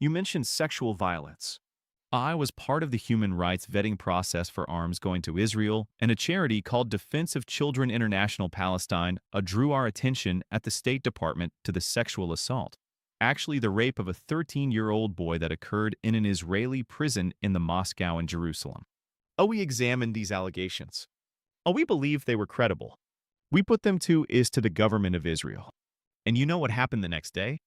You mentioned sexual violence. I was part of the human rights vetting process for arms going to Israel, and a charity called Defense of Children International Palestine drew our attention at the State Department to the sexual assault. Actually, the rape of a 13-year-old boy that occurred in an Israeli prison in the Moscow and Jerusalem. We examined these allegations. We believed they were credible. We put them to the government of Israel. And you know what happened the next day?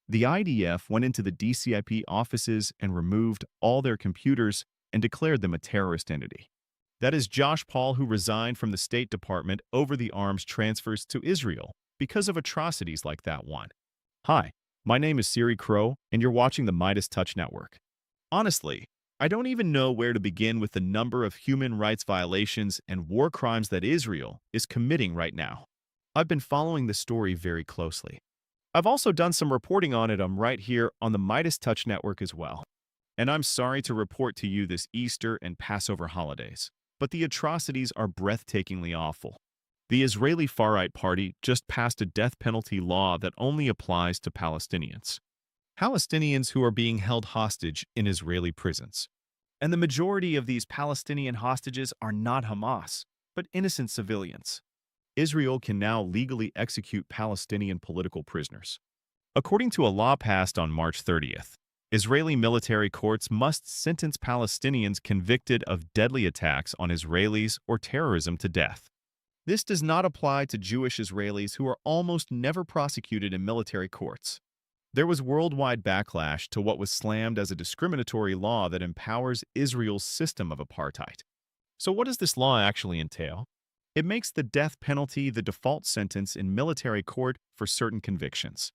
The IDF went into the DCIP offices and removed all their computers and declared them a terrorist entity. That is Josh Paul, who resigned from the State Department over the arms transfers to Israel because of atrocities like that one. Hi, my name is Suri Crowe, and you're watching the Midas Touch Network. Honestly, I don't even know where to begin with the number of human rights violations and war crimes that Israel is committing right now. I've been following the story very closely. I've also done some reporting on it right here on the Midas Touch Network as well. And I'm sorry to report to you this Easter and Passover holidays, but the atrocities are breathtakingly awful. The Israeli far-right party just passed a death penalty law that only applies to Palestinians. Palestinians who are being held hostage in Israeli prisons. And the majority of these Palestinian hostages are not Hamas, but innocent civilians. Israel can now legally execute Palestinian political prisoners. According to a law passed on March 30th, Israeli military courts must sentence Palestinians convicted of deadly attacks on Israelis or terrorism to death. This does not apply to Jewish Israelis who are almost never prosecuted in military courts. There was worldwide backlash to what was slammed as a discriminatory law that empowers Israel's system of apartheid. So what does this law actually entail? It makes the death penalty the default sentence in military court for certain convictions.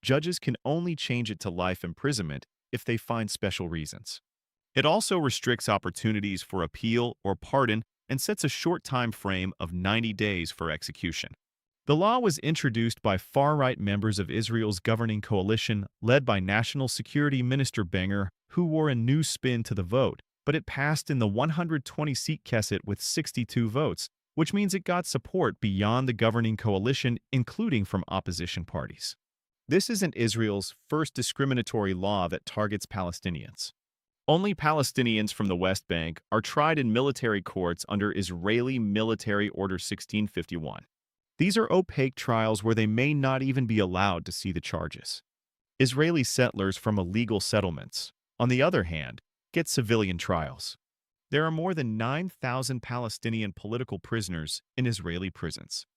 Judges can only change it to life imprisonment if they find special reasons. It also restricts opportunities for appeal or pardon and sets a short time frame of 90 days for execution. The law was introduced by far-right members of Israel's governing coalition led by National Security Minister Benger, who wore a new spin to the vote, but it passed in the 120-seat Knesset with 62 votes, which means it got support beyond the governing coalition, including from opposition parties. This isn't Israel's first discriminatory law that targets Palestinians. Only Palestinians from the West Bank are tried in military courts under Israeli Military Order 1651. These are opaque trials where they may not even be allowed to see the charges. Israeli settlers from illegal settlements, on the other hand, get civilian trials. There are more than 9,000 Palestinian political prisoners in Israeli prisons.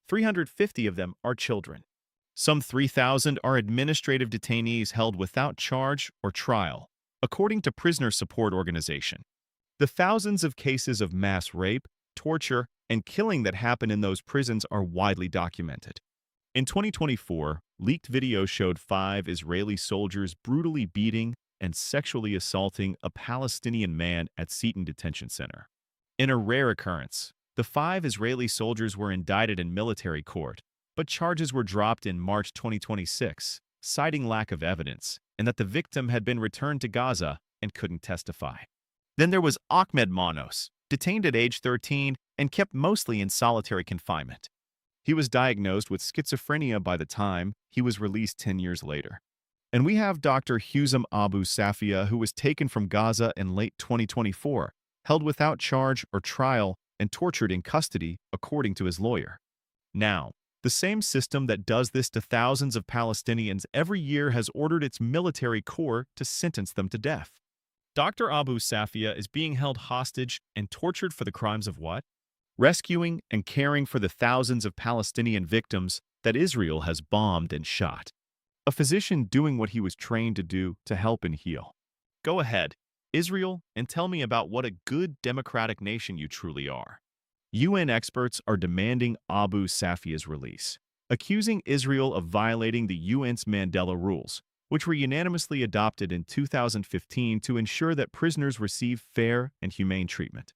350 of them are children. Some 3,000 are administrative detainees held without charge or trial, according to Prisoner Support Organization. The thousands of cases of mass rape, torture, and killing that happen in those prisons are widely documented. In 2024, leaked videos showed 5 Israeli soldiers brutally beating and sexually assaulting a Palestinian man at Seton Detention Center. In a rare occurrence, the 5 Israeli soldiers were indicted in military court, but charges were dropped in March 2026, citing lack of evidence and that the victim had been returned to Gaza and couldn't testify. Then there was Ahmed Manos, detained at age 13 and kept mostly in solitary confinement. He was diagnosed with schizophrenia by the time he was released 10 years later. And we have Dr. Husam Abu Safia, who was taken from Gaza in late 2024, held without charge or trial, and tortured in custody, according to his lawyer. Now, the same system that does this to thousands of Palestinians every year has ordered its military corps to sentence them to death. Dr. Abu Safia is being held hostage and tortured for the crimes of what? Rescuing and caring for the thousands of Palestinian victims that Israel has bombed and shot. A physician doing what he was trained to do to help and heal. Go ahead, Israel, and tell me about what a good democratic nation you truly are. UN experts are demanding Abu Safia's release, accusing Israel of violating the UN's Mandela rules, which were unanimously adopted in 2015 to ensure that prisoners receive fair and humane treatment.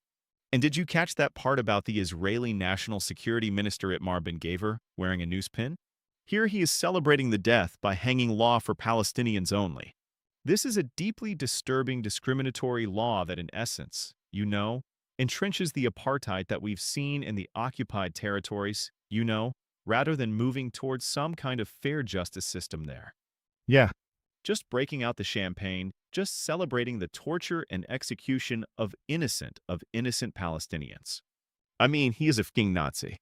And did you catch that part about the Israeli National Security Minister Itamar Ben-Gvir wearing a noose pin? Here he is celebrating the death by hanging law for Palestinians only. This is a deeply disturbing discriminatory law that in essence, entrenches the apartheid that we've seen in the occupied territories, rather than moving towards some kind of fair justice system there. Yeah, just breaking out the champagne, just celebrating the torture and execution of innocent Palestinians. I mean, he is a fucking Nazi.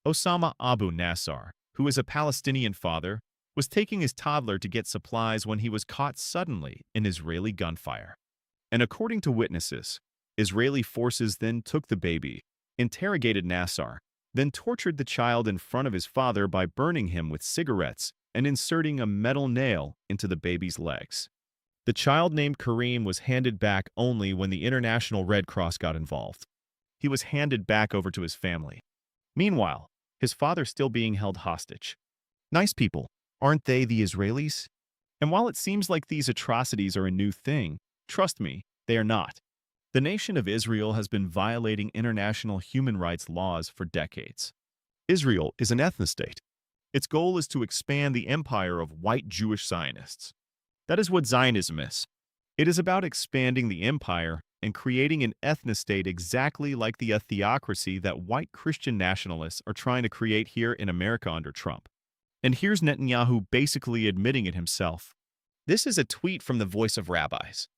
Osama Abu Nassar, who is a Palestinian father, was taking his toddler to get supplies when he was caught suddenly in Israeli gunfire. And according to witnesses, Israeli forces then took the baby, interrogated Nassar, then tortured the child in front of his father by burning him with cigarettes and inserting a metal nail into the baby's legs. The child named Kareem was handed back only when the International Red Cross got involved. He was handed back over to his family. Meanwhile, his father still being held hostage. Nice people, aren't they, the Israelis? And while it seems like these atrocities are a new thing, trust me, they are not. The nation of Israel has been violating international human rights laws for decades. Israel is an ethnostate. Its goal is to expand the empire of white Jewish Zionists. That is what Zionism is. It is about expanding the empire and creating an ethnostate exactly like the theocracy that white Christian nationalists are trying to create here in America under Trump. And here's Netanyahu basically admitting it himself. This is a tweet from the Voice of Rabbis.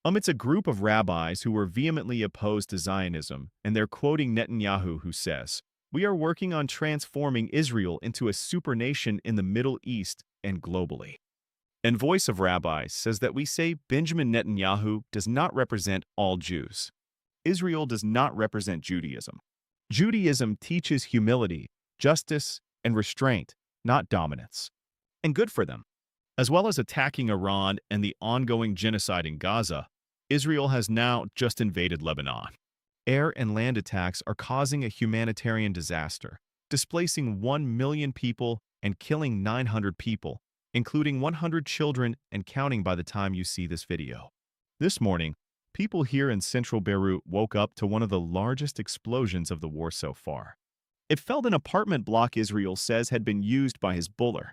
It's a group of rabbis who were vehemently opposed to Zionism, and they're quoting Netanyahu, who says, "We are working on transforming Israel into a supernation in the Middle East and globally." And Voice of Rabbis says that we say Benjamin Netanyahu does not represent all Jews. Israel does not represent Judaism. Judaism teaches humility, justice, and restraint, not dominance. And good for them. As well as attacking Iran and the ongoing genocide in Gaza, Israel has now just invaded Lebanon. Air and land attacks are causing a humanitarian disaster, displacing 1 million people and killing 900 people, including 100 children and counting by the time you see this video. This morning, people here in central Beirut woke up to one of the largest explosions of the war so far. It felled an apartment block Israel says had been used by Hezbollah.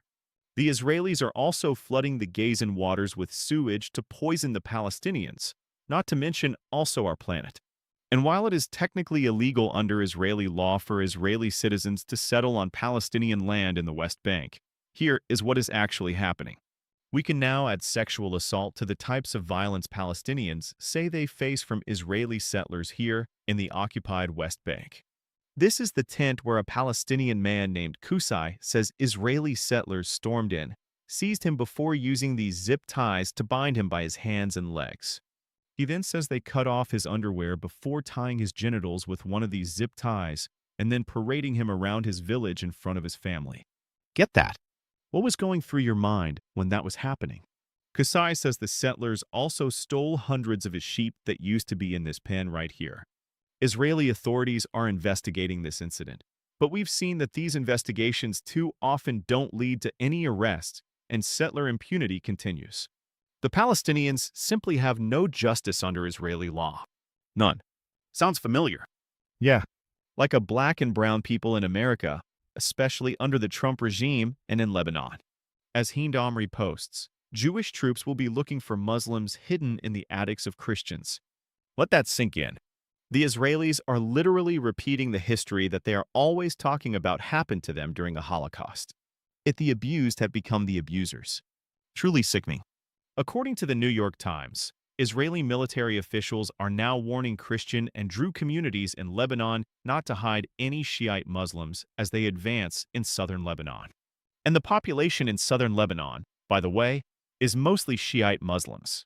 The Israelis are also flooding the Gazan waters with sewage to poison the Palestinians, not to mention also our planet. And while it is technically illegal under Israeli law for Israeli citizens to settle on Palestinian land in the West Bank, here is what is actually happening. We can now add sexual assault to the types of violence Palestinians say they face from Israeli settlers here in the occupied West Bank. This is the tent where a Palestinian man named Qusay says Israeli settlers stormed in, seized him before using these zip ties to bind him by his hands and legs. He then says they cut off his underwear before tying his genitals with one of these zip ties and then parading him around his village in front of his family. Get that? What was going through your mind when that was happening? Qusay says the settlers also stole hundreds of his sheep that used to be in this pen right here. Israeli authorities are investigating this incident, but we've seen that these investigations too often don't lead to any arrests, and settler impunity continues. The Palestinians simply have no justice under Israeli law. None. Sounds familiar. Yeah, like a black and brown people in America, especially under the Trump regime and in Lebanon. As Hind Omri posts, Jewish troops will be looking for Muslims hidden in the attics of Christians. Let that sink in. The Israelis are literally repeating the history that they are always talking about happened to them during a Holocaust. Yet the abused have become the abusers. Truly sickening. According to the New York Times, Israeli military officials are now warning Christian and Druze communities in Lebanon not to hide any Shiite Muslims as they advance in southern Lebanon. And the population in southern Lebanon, by the way, is mostly Shiite Muslims.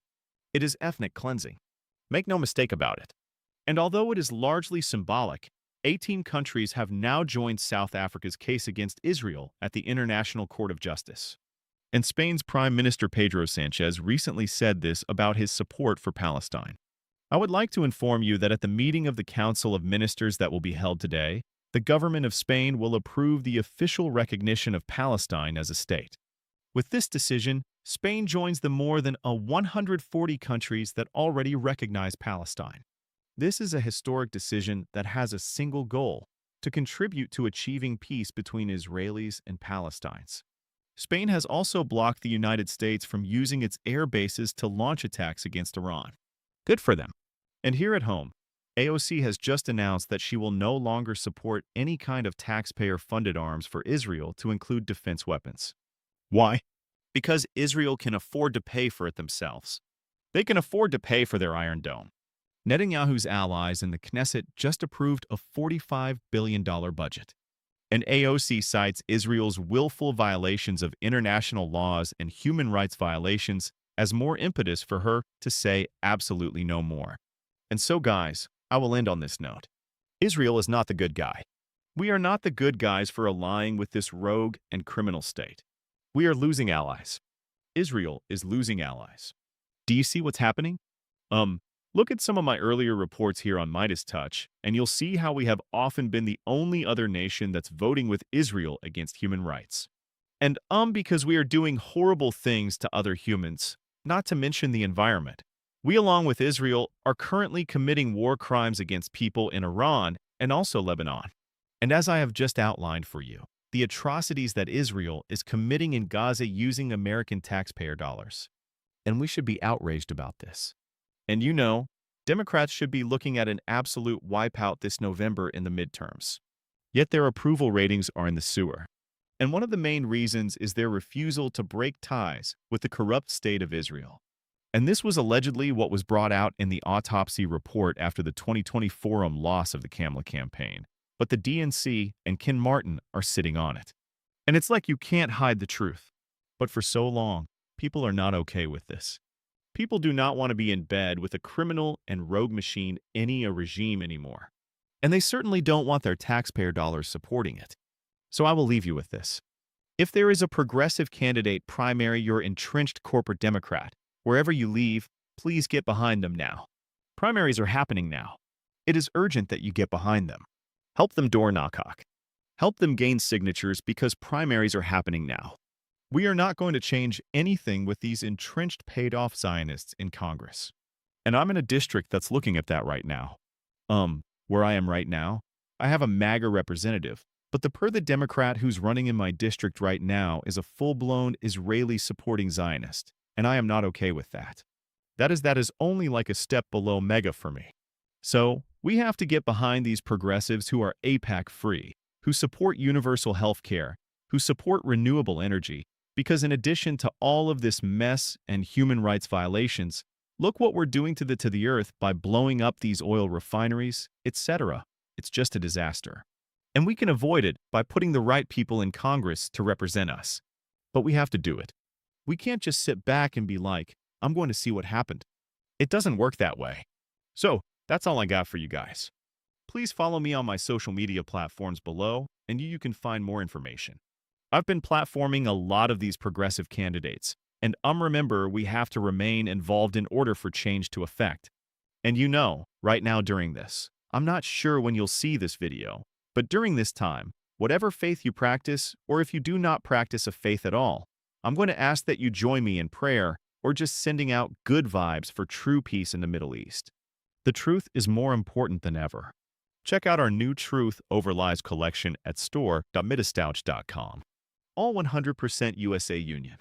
It is ethnic cleansing. Make no mistake about it. And although it is largely symbolic, 18 countries have now joined South Africa's case against Israel at the International Court of Justice. And Spain's Prime Minister Pedro Sanchez recently said this about his support for Palestine. I would like to inform you that at the meeting of the Council of Ministers that will be held today, the government of Spain will approve the official recognition of Palestine as a state. With this decision, Spain joins the more than 140 countries that already recognize Palestine. This is a historic decision that has a single goal: to contribute to achieving peace between Israelis and Palestinians. Spain has also blocked the United States from using its air bases to launch attacks against Iran. Good for them. And here at home, AOC has just announced that she will no longer support any kind of taxpayer-funded arms for Israel to include defense weapons. Why? Because Israel can afford to pay for it themselves. They can afford to pay for their Iron Dome. Netanyahu's allies in the Knesset just approved a $45 billion budget. And AOC cites Israel's willful violations of international laws and human rights violations as more impetus for her to say absolutely no more. And so, guys, I will end on this note. Israel is not the good guy. We are not the good guys for allying with this rogue and criminal state. We are losing allies. Israel is losing allies. Do you see what's happening? Look at some of my earlier reports here on Midas Touch, and you'll see how we have often been the only other nation that's voting with Israel against human rights. And because we are doing horrible things to other humans, not to mention the environment. We, along with Israel, are currently committing war crimes against people in Iran and also Lebanon. And as I have just outlined for you, the atrocities that Israel is committing in Gaza using American taxpayer dollars. And we should be outraged about this. And you know, Democrats should be looking at an absolute wipeout this November in the midterms. Yet their approval ratings are in the sewer. And one of the main reasons is their refusal to break ties with the corrupt state of Israel. And this was allegedly what was brought out in the autopsy report after the 2020 Forum loss of the Kamala campaign. But the DNC and Ken Martin are sitting on it. And it's like you can't hide the truth. But for so long, people are not okay with this. People do not want to be in bed with a criminal and rogue machine any regime anymore. And they certainly don't want their taxpayer dollars supporting it. So I will leave you with this. If there is a progressive candidate primary your entrenched corporate Democrat, wherever you leave, please get behind them now. Primaries are happening now. It is urgent that you get behind them. Help them door knock. Help them gain signatures because primaries are happening now. We are not going to change anything with these entrenched paid-off Zionists in Congress. And I'm in a district that's looking at that right now. Where I am right now, I have a MAGA representative, but the Democrat who's running in my district right now is a full-blown Israeli-supporting Zionist, and I am not okay with that. That is only like a step below MAGA for me. So, we have to get behind these progressives who are AIPAC-free, who support universal health care, who support renewable energy, because in addition to all of this mess and human rights violations, look what we're doing to the earth by blowing up these oil refineries, etc. It's just a disaster. And we can avoid it by putting the right people in Congress to represent us. But we have to do it. We can't just sit back and be like, I'm going to see what happened. It doesn't work that way. So, that's all I got for you guys. Please follow me on my social media platforms below, and you can find more information. I've been platforming a lot of these progressive candidates, and remember, we have to remain involved in order for change to effect. And you know, right now during this, I'm not sure when you'll see this video, but during this time, whatever faith you practice, or if you do not practice a faith at all, I'm going to ask that you join me in prayer or just sending out good vibes for true peace in the Middle East. The truth is more important than ever. Check out our new Truth Over Lies collection at store.midastouch.com. All 100% USA Union.